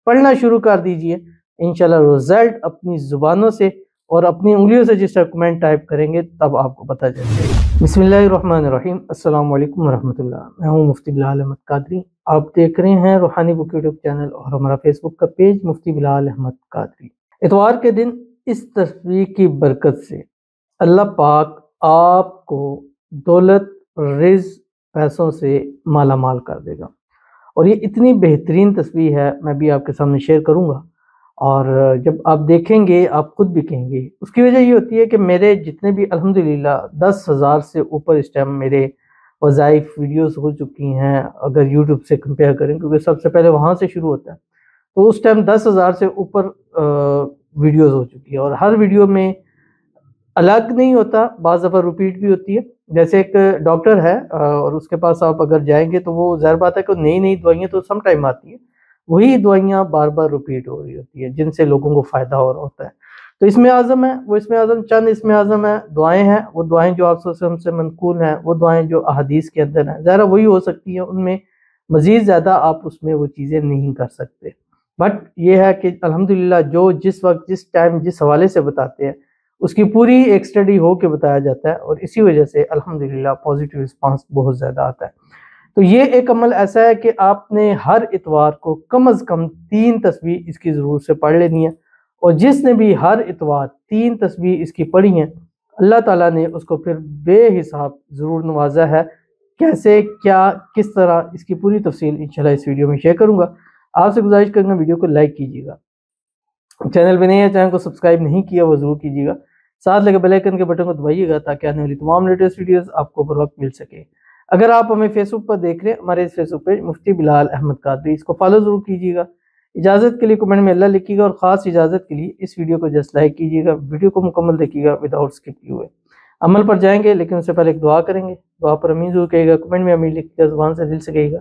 پڑھنا شروع کر دیجئے، انشاءاللہ رزلٹ اپنی زبانوں سے اور اپنی انگلیوں سے جس طرح کمنٹ ٹائپ کریں گے تب آپ کو پتہ چل جائے گا۔ بسم اللہ الرحمن الرحیم، السلام علیکم ورحمۃ اللہ۔ میں ہوں مفتی بلال احمد قادری، آپ دیکھ رہے ہیں روحانی بک یوٹیوب چینل اور ہمارا فیس بک کا پیج مفتی بلال احمد قادری۔ اتوار کے دن اس تصویر کی برکت سے اللہ پاک آپ کو دولت، رزق، پیسوں سے مالا مال کر دے گا، اور یہ اتنی بہترین تصویر ہے میں بھی آپ کے سامنے شیئر کروں گا، اور جب آپ دیکھیں گے آپ خود بھی کہیں گے۔ اس کی وجہ یہ ہوتی ہے کہ میرے جتنے بھی الحمدللہ 10,000 سے اوپر اس ٹائم میرے وظائف ویڈیوز ہو چکی ہیں، اگر یوٹیوب سے کمپیئر کریں، کیونکہ سب سے پہلے وہاں سے شروع ہوتا ہے، تو اس ٹائم 10,000 سے اوپر ویڈیوز ہو چکی ہے، اور ہر ویڈیو میں الگ نہیں ہوتا، بعض دفعہ ریپیٹ بھی ہوتی ہے۔ جیسے ایک ڈاکٹر ہے اور اس کے پاس آپ اگر جائیں گے تو وہ ظاہر بات ہے کہ نئی نئی دوائیاں تو سم ٹائم آتی ہیں، وہی دوائیاں بار بار ریپیٹ ہو رہی ہوتی ہیں جن سے لوگوں کو فائدہ ہو رہا ہوتا ہے۔ تو اسم اعظم ہے، وہ اسم اعظم چند اسم اعظم ہے، دعائیں ہیں، وہ دعائیں جو آپ صلی اللہ علیہ وسلم سے منقول ہیں، وہ دعائیں جو احادیث کے اندر ہیں، ظاہر وہی ہو سکتی ہیں، ان میں مزید زیادہ آپ اس میں وہ چیزیں نہیں کر سکتے۔ بٹ یہ ہے کہ الحمدللہ جو جس وقت جس ٹائم جس حوالے سے بتاتے ہیں اس کی پوری ایک اسٹڈی ہو کے بتایا جاتا ہے، اور اسی وجہ سے الحمدللہ پازیٹیو رسپانس بہت زیادہ آتا ہے۔ تو یہ ایک عمل ایسا ہے کہ آپ نے ہر اتوار کو کم از کم 3 تسبیح اس کی ضرور سے پڑھ لینی ہے، اور جس نے بھی ہر اتوار 3 تسبیح اس کی پڑھی ہیں اللہ تعالیٰ نے اس کو پھر بے حساب ضرور نوازا ہے۔ کیسے، کیا، کس طرح، اس کی پوری تفصیل انشاءاللہ اس ویڈیو میں شیئر کروں گا۔ آپ سے گزارش کروں گا ویڈیو کو لائک کیجیے گا، چینل پہ نہیں ہے چینل کو سبسکرائب نہیں کیا وہ ضرور کیجیے گا، ساتھ لگے بیل آئیکن کے بٹن کو دبائیے گا تاکہ آنے والی تمام لیٹسٹ ویڈیوز آپ کو بر وقت مل سکے۔ اگر آپ ہمیں فیس بک پر دیکھ رہے ہیں، ہمارے اس فیس بک پیج مفتی بلال احمد قادری، اس کو فالو ضرور کیجیے گا۔ اجازت کے لیے کمنٹ میں اللہ لکھیے گا، اور خاص اجازت کے لیے اس ویڈیو کو جسٹ لائک کیجیے گا، ویڈیو کو مکمل دیکھیے گا وداؤٹ اسکپ کیے ہوئے۔ عمل پر جائیں گے لیکن اس سے پہلے ایک دعا کریں گے، دعا پر امین ضرور کہیے گا، کمنٹ میں امین لکھیے گا، زبان سے دل سے کہیے گا۔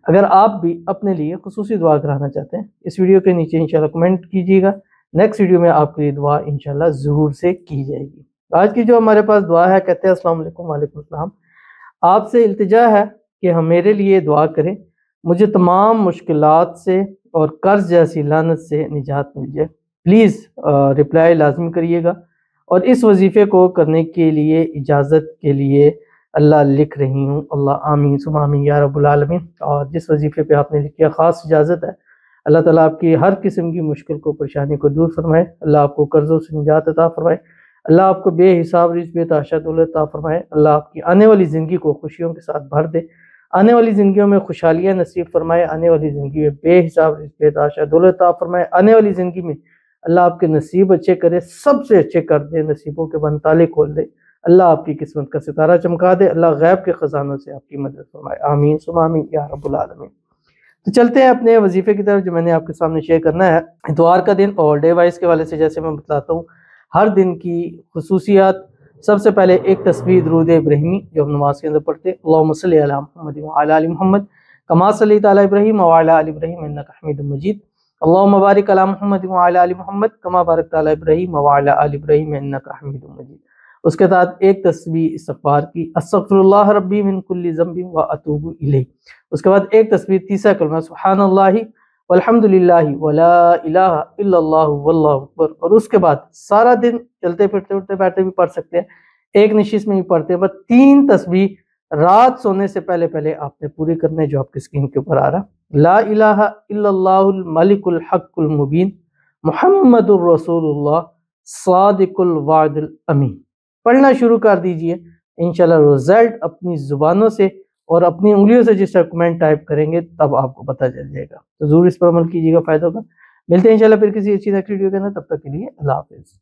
اگر آپ بھی اپنے لیے خصوصی دعا کرانا چاہتے ہیں اس ویڈیو کے نیچے انشاءاللہ کمنٹ کیجیے گا، نیکسٹ ویڈیو میں آپ کے لیے دعا انشاءاللہ ضرور سے کی جائے گی۔ آج کی جو ہمارے پاس دعا ہے، کہتے ہیں السلام علیکم، وعلیکم السلام، آپ سے التجا ہے کہ ہم میرے لیے دعا کریں، مجھے تمام مشکلات سے اور قرض جیسی لعنت سے نجات مل جائے۔ پلیز رپلائی لازمی کریے گا، اور اس وظیفے کو کرنے کے لیے اجازت کے لیے اللہ لکھ رہی ہوں، اللہ آمین ثم آمین یا رب العالمین۔ اور جس وظیفے پہ آپ نے لکھا خاص اجازت ہے، اللہ تعالیٰ آپ کی ہر قسم کی مشکل کو، پریشانی کو دور فرمائے، اللہ آپ کو قرضوں سے نجات عطا فرمائے، اللہ آپ کو بے حساب رزق بے تحاشا دولت عطا فرمائے، اللہ آپ کی آنے والی زندگی کو خوشیوں کے ساتھ بھر دے، آنے والی زندگیوں میں خوشحالیاں نصیب فرمائے، آنے والی زندگی میں بے حساب رزق بے تحاشا دولت عطا فرمائے، آنے والی زندگی میں اللہ آپ کے نصیب اچھے کرے، سب سے اچھے کر دے، نصیبوں کے بند تالے کھول دے، اللہ آپ کی قسمت کا ستارہ چمکا دے، اللہ غیب کے خزانوں سے آپ کی مدد فرمائے، آمین ثم آمین یا رب العالمین۔ تو چلتے ہیں اپنے وظیفے کی طرف جو میں نے آپ کے سامنے شیئر کرنا ہے۔ اتوار کا دن اور ڈے وائز کے حوالے سے جیسے میں بتلاتا ہوں، ہر دن کی خصوصیات، سب سے پہلے ایک تسبیح درود ابراہیمی جو ہم نماز کے اندر پڑھتے ہیں، اللہم صلی علی محمد وعلی آل محمد کما صلیت علی ابراہیم وعلی آل ابراہیم انک حمید مجید، اللہم بارک علی محمد وعلی آل محمد کما بارکت علی ابراہیم وعلی آل ابراہیم انک حمید مجید۔ اس کے ساتھ ایک تسبیح استغفار کی، استغفر اللہ ربی من کل ذنب واتوب الیہ۔ اس کے بعد ایک تسبیح تیسرا کلمہ سبحان اللہ والحمدللہ ولا الہ الا اللہ واللہ اکبر، اور اس کے بعد سارا دن چلتے پھرتے اٹھتے بیٹھتے بھی پڑھ سکتے ہیں، ایک نشست میں بھی پڑھتے ہیں، بس 3 تسبیح رات سونے سے پہلے پہلے آپ نے پوری کرنے، جو آپ کی اسکرین کے اوپر آ رہا، لا الہ الا اللہ الملک الحق المبین محمد الرسول اللہ صادق الوعد الامین۔ پڑھنا شروع کر دیجئے، انشاءاللہ رزلٹ اپنی زبانوں سے اور اپنی انگلیوں سے جس طرح کمنٹ ٹائپ کریں گے تب آپ کو پتہ چل جائے گا، تو ضرور اس پر عمل کیجیے گا، فائدہ ہوگا۔ ملتے ہیں انشاءاللہ پھر کسی اچھی نیکسٹ ویڈیو کے اندر، تب تک کے لیے اللہ حافظ۔